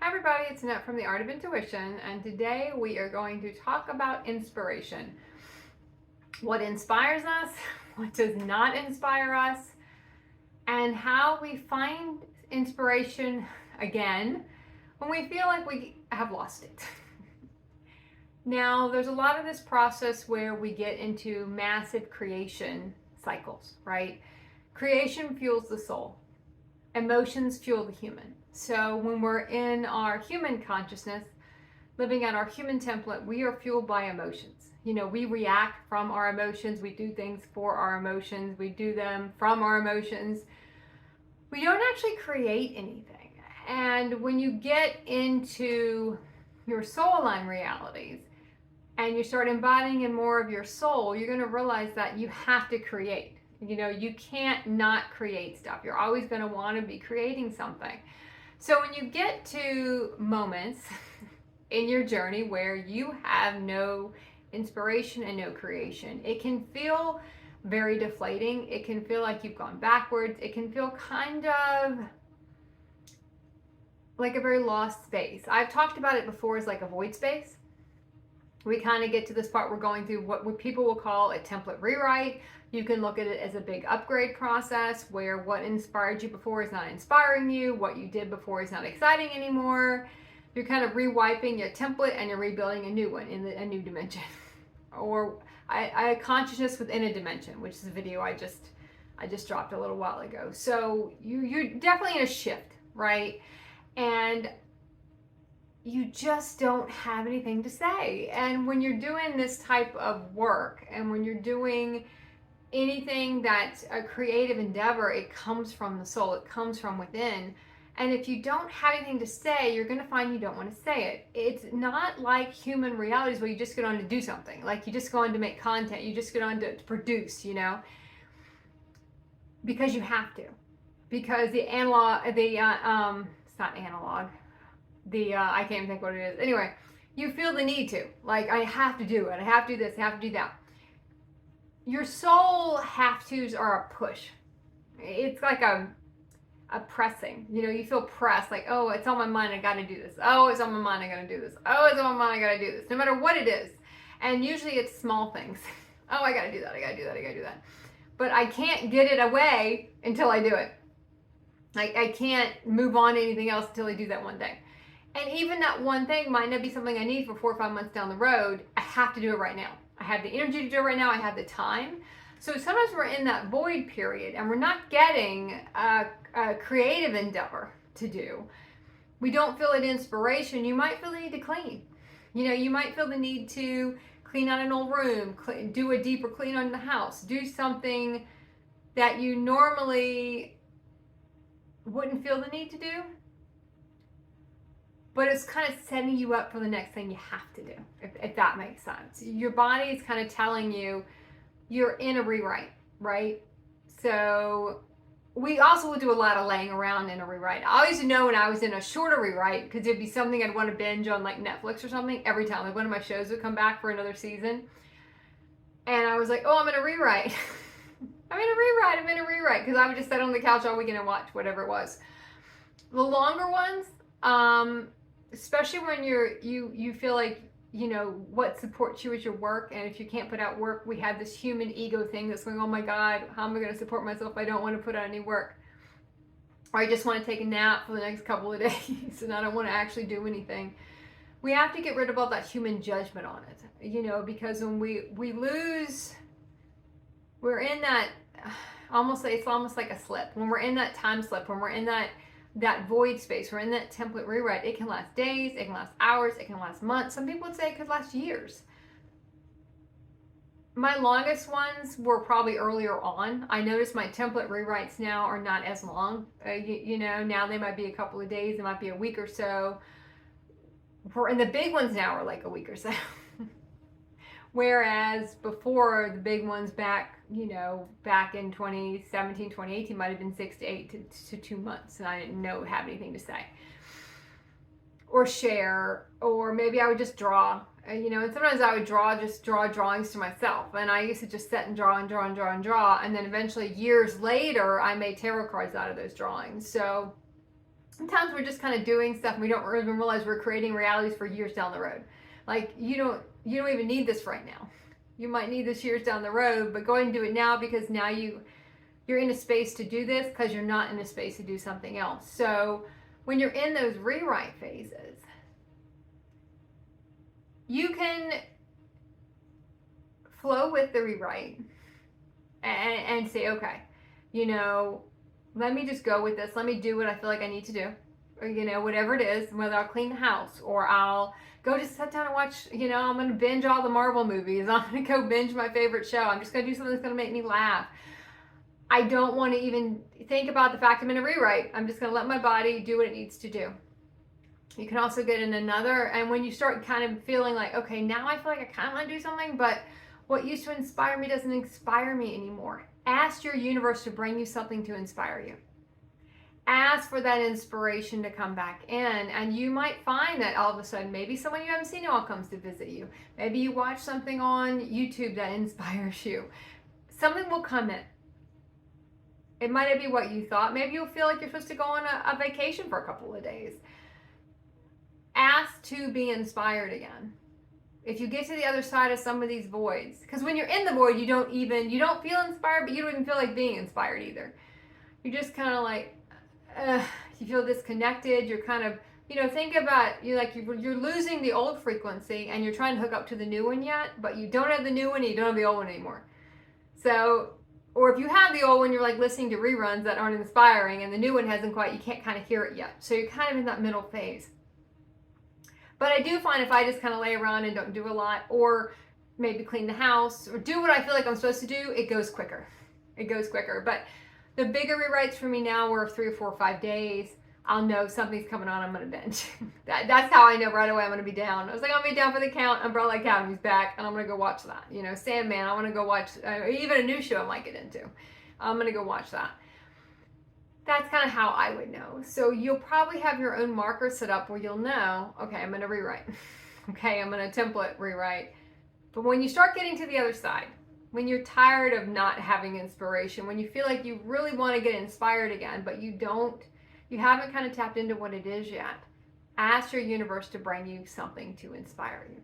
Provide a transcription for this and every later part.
Hi everybody, it's Annette from The Art of Intuition, and today we are going to talk about inspiration. What inspires us, what does not inspire us, and how we find inspiration again when we feel like we have lost it. Now, there's a lot of this process where we get into massive creation cycles, right? Creation fuels the soul. Emotions fuel the human. So when we're in our human consciousness, living out our human template, we are fueled by emotions. We react from our emotions. We do things for our emotions. We do them from our emotions. We don't actually create anything. And when you get into your soul aligned realities and you start embodying in more of your soul, you're going to realize that you have to create. You can't not create stuff. You're always going to want to be creating something. So when you get to moments in your journey where you have no inspiration and no creation, it can feel very deflating. It can feel like you've gone backwards. It can feel kind of like a very lost space. I've talked about it before as like a void space. We kind of get to this part, we're going through what people will call a template rewrite. You can look at it as a big upgrade process where what inspired you before is not inspiring you, what you did before is not exciting anymore. You're kind of rewiping your template and you're rebuilding a new one in a new dimension. Or I consciousness within a dimension, which is a video I just dropped a little while ago. So you're definitely in a shift, right? And you just don't have anything to say. And when you're doing this type of work and when you're doing anything that's a creative endeavor, it comes from the soul, it comes from within. And if you don't have anything to say, you're going to find you don't want to say it. It's not like human realities where you just get on to do something. Like you just go on to make content, you just get on to produce, because you have to. Because the analog, it's not analog. I can't even think what it is. Anyway, you feel the need to. Like, I have to do it. I have to do this. I have to do that. Your soul have to's are a push. It's like a pressing. You feel pressed. Like, oh, it's on my mind. I got to do this. Oh, it's on my mind. I got to do this. Oh, it's on my mind. I got to do this. No matter what it is. And usually it's small things. Oh, I got to do that. I got to do that. I got to do that. But I can't get it away until I do it. I can't move on to anything else until I do that one thing. And even that one thing might not be something I need for 4 or 5 months down the road. I have to do it right now. I have the energy to do it right now. I have the time. So sometimes we're in that void period and we're not getting a creative endeavor to do. We don't feel an inspiration. You might feel the need to clean. You might feel the need to clean out an old room, do a deeper clean on the house, do something that you normally wouldn't feel the need to do. But it's kind of setting you up for the next thing you have to do, if that makes sense. Your body is kind of telling you you're in a rewrite, right? So we also will do a lot of laying around in a rewrite. I always know when I was in a shorter rewrite, because it'd be something I'd want to binge on like Netflix or something every time. Like one of my shows would come back for another season. And I was like, oh, I'm in a rewrite. I'm in a rewrite. Because I would just sit on the couch all weekend and watch whatever it was. The longer ones, especially when you feel like what supports you is your work, and if you can't put out work, we have this human ego thing that's going, oh my god, how am I going to support myself if I don't want to put out any work, or I just want to take a nap for the next couple of days and I don't want to actually do anything. We have to get rid of all that human judgment on it, because when we lose, we're in that it's almost like a slip. When we're in that time slip, when we're in that void space, we're in that template rewrite, it can last days, it can last hours, it can last months. Some people would say it could last years. My longest ones were probably earlier on. I noticed my template rewrites now are not as long. Now they might be a couple of days, it might be a week or so. And the big ones now are like a week or so. Whereas before, the big ones back in 2017, 2018 might have been 6 to 8 to 2 months, and I didn't have anything to say or share, or maybe I would just draw, and sometimes I would draw drawings to myself, and I used to just sit and draw, and then eventually years later, I made tarot cards out of those drawings. So sometimes we're just kind of doing stuff and we don't even realize we're creating realities for years down the road. Like you don't even need this right now. You might need this years down the road, but go ahead and do it now, because now you're in a space to do this, because you're not in a space to do something else. So when you're in those rewrite phases, you can flow with the rewrite and say, okay, let me just go with this. Let me do what I feel like I need to do, or whatever it is, whether I'll clean the house or I'll go just sit down and watch, I'm going to binge all the Marvel movies. I'm going to go binge my favorite show. I'm just going to do something that's going to make me laugh. I don't want to even think about the fact I'm in a rewrite. I'm just going to let my body do what it needs to do. You can also get in another, and when you start kind of feeling like, okay, now I feel like I kind of want to do something, but what used to inspire me doesn't inspire me anymore. Ask your universe to bring you something to inspire you. Ask for that inspiration to come back in, and you might find that all of a sudden maybe someone you haven't seen in a while comes to visit you. Maybe you watch something on YouTube that inspires you. Something will come in. It might not be what you thought. Maybe you'll feel like you're supposed to go on a vacation for a couple of days. Ask to be inspired again. If you get to the other side of some of these voids, because when you're in the void, you don't feel inspired, but you don't even feel like being inspired either. You're just kind of like, you feel disconnected. You're kind of, think about, you're losing the old frequency and you're trying to hook up to the new one yet, but you don't have the new one and you don't have the old one anymore. So, or if you have the old one, you're like listening to reruns that aren't inspiring, and the new one hasn't quite, you can't kind of hear it yet. So you're kind of in that middle phase. But I do find if I just kind of lay around and don't do a lot, or maybe clean the house, or do what I feel like I'm supposed to do, it goes quicker. But the bigger rewrites for me now were 3 or 4 or 5 days. I'll know something's coming on, I'm going to binge. That's how I know right away I'm going to be down. I was like, I'm going to be down for the count. Umbrella Academy's back, and I'm going to go watch that. Sandman, I want to go watch, even a new show I might get into. I'm going to go watch that. That's kind of how I would know. So you'll probably have your own marker set up where you'll know, okay, I'm going to rewrite. Okay, I'm going to template rewrite. But when you start getting to the other side, when you're tired of not having inspiration, when you feel like you really want to get inspired again, but you haven't kind of tapped into what it is yet, ask your universe to bring you something to inspire you.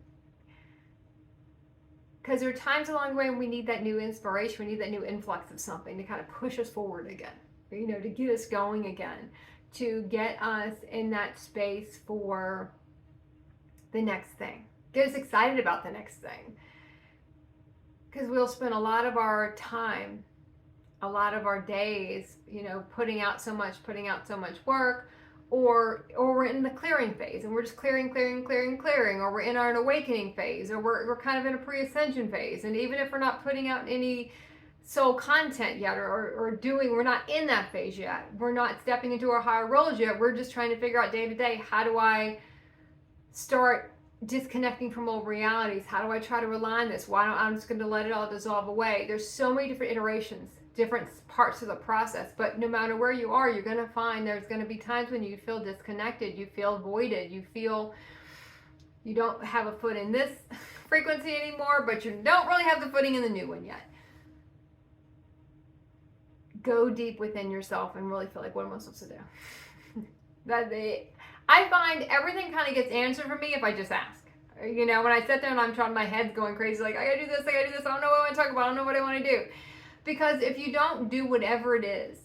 Because there are times along the way when we need that new inspiration, we need that new influx of something to kind of push us forward again, to get us going again, to get us in that space for the next thing. Get us excited about the next thing. Because we'll spend a lot of our time, a lot of our days, putting out so much work, or we're in the clearing phase and we're just clearing, or we're in our awakening phase, or we're kind of in a pre-ascension phase. And even if we're not putting out any soul content yet, we're not in that phase yet, we're not stepping into our higher roles yet, we're just trying to figure out day to day, how do I start disconnecting from old realities? How do I try to align this? I'm just going to let it all dissolve away. There's so many different iterations, different parts of the process, but no matter where you are, you're going to find there's going to be times when you feel disconnected, you feel voided, you feel you don't have a foot in this frequency anymore, but you don't really have the footing in the new one yet. Go deep within yourself and really feel like, what am I supposed to do? I find everything kind of gets answered for me if I just ask. When I sit there and I'm trying, my head's going crazy, like, I gotta do this, I don't know what I want to talk about, I don't know what I want to do. Because if you don't do whatever it is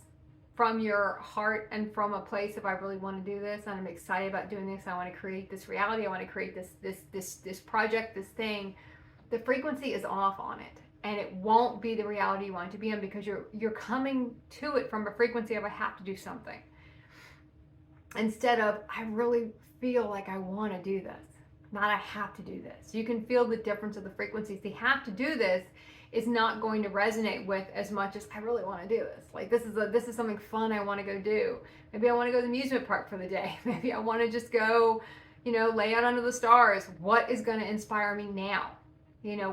from your heart and from a place of, I really want to do this, and I'm excited about doing this, I want to create this reality, I want to create this project, this thing, the frequency is off on it. And it won't be the reality you want it to be in, because you're coming to it from a frequency of, I have to do something. Instead of, I really feel like I want to do this, not I have to do this. You can feel the difference of the frequencies. The have to do this is not going to resonate with as much as I really want to do this. Like, this is something fun I want to go do. Maybe I want to go to the amusement park for the day. Maybe I want to just go, lay out under the stars. What is going to inspire me now?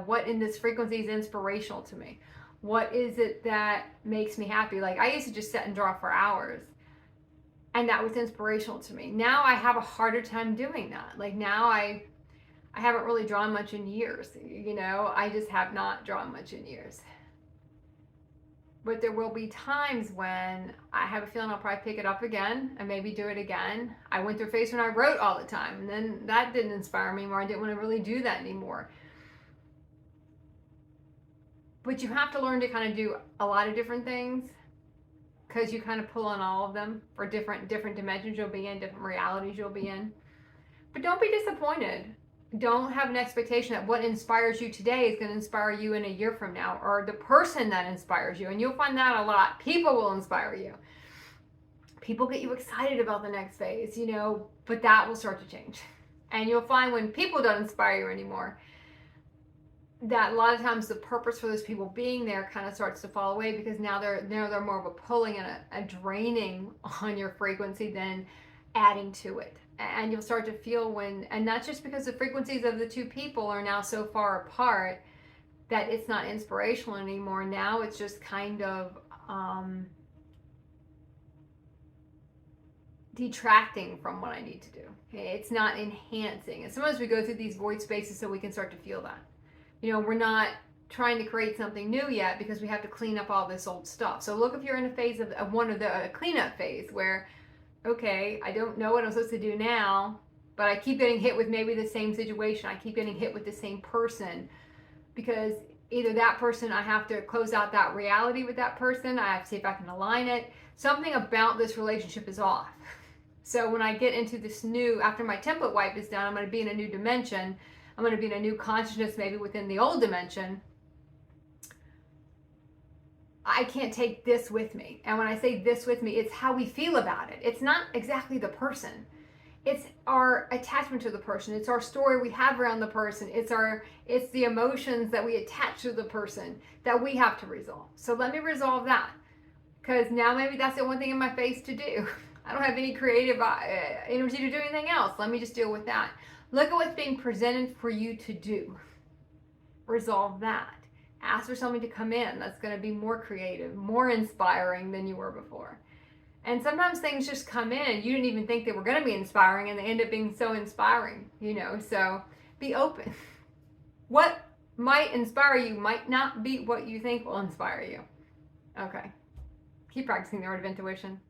What in this frequency is inspirational to me? What is it that makes me happy? Like, I used to just sit and draw for hours, and that was inspirational to me. Now I have a harder time doing that. Like, now I haven't really drawn much in years. I just have not drawn much in years. But there will be times when I have a feeling I'll probably pick it up again and maybe do it again. I went through a phase when I wrote all the time, and then that didn't inspire me anymore. I didn't want to really do that anymore. But you have to learn to kind of do a lot of different things, because you kind of pull on all of them for different dimensions you'll be in, different realities you'll be in. But don't be disappointed. Don't have an expectation that what inspires you today is going to inspire you in a year from now, or the person that inspires you. And you'll find that a lot. People will inspire you. People get you excited about the next phase, but that will start to change. And you'll find when people don't inspire you anymore, that a lot of times the purpose for those people being there kind of starts to fall away, because now they're more of a pulling and a draining on your frequency than adding to it. And you'll start to feel and that's just because the frequencies of the two people are now so far apart that it's not inspirational anymore. Now it's just kind of detracting from what I need to do. It's not enhancing. And sometimes we go through these void spaces so we can start to feel that. We're not trying to create something new yet because we have to clean up all this old stuff. So look, if you're in a phase of a cleanup phase where, okay, I don't know what I'm supposed to do now, but I keep getting hit with maybe the same situation. I keep getting hit with the same person, because either that person, I have to close out that reality with that person. I have to see if I can align it. Something about this relationship is off. So when I get into this new, after my template wipe is done, I'm going to be in a new dimension. I'm going to be in a new consciousness, maybe within the old dimension. I can't take this with me. And when I say this with me, it's how we feel about it. It's not exactly the person. It's our attachment to the person. It's our story we have around the person. It's the emotions that we attach to the person that we have to resolve. So let me resolve that, because now maybe that's the one thing in my face to do. I don't have any creative energy to do anything else. Let me just deal with that. Look at what's being presented for you to do. Resolve that. Ask for something to come in that's going to be more creative, more inspiring than you were before. And sometimes things just come in. You didn't even think they were going to be inspiring, and they end up being so inspiring, So be open. What might inspire you might not be what you think will inspire you. Okay. Keep practicing the art of intuition.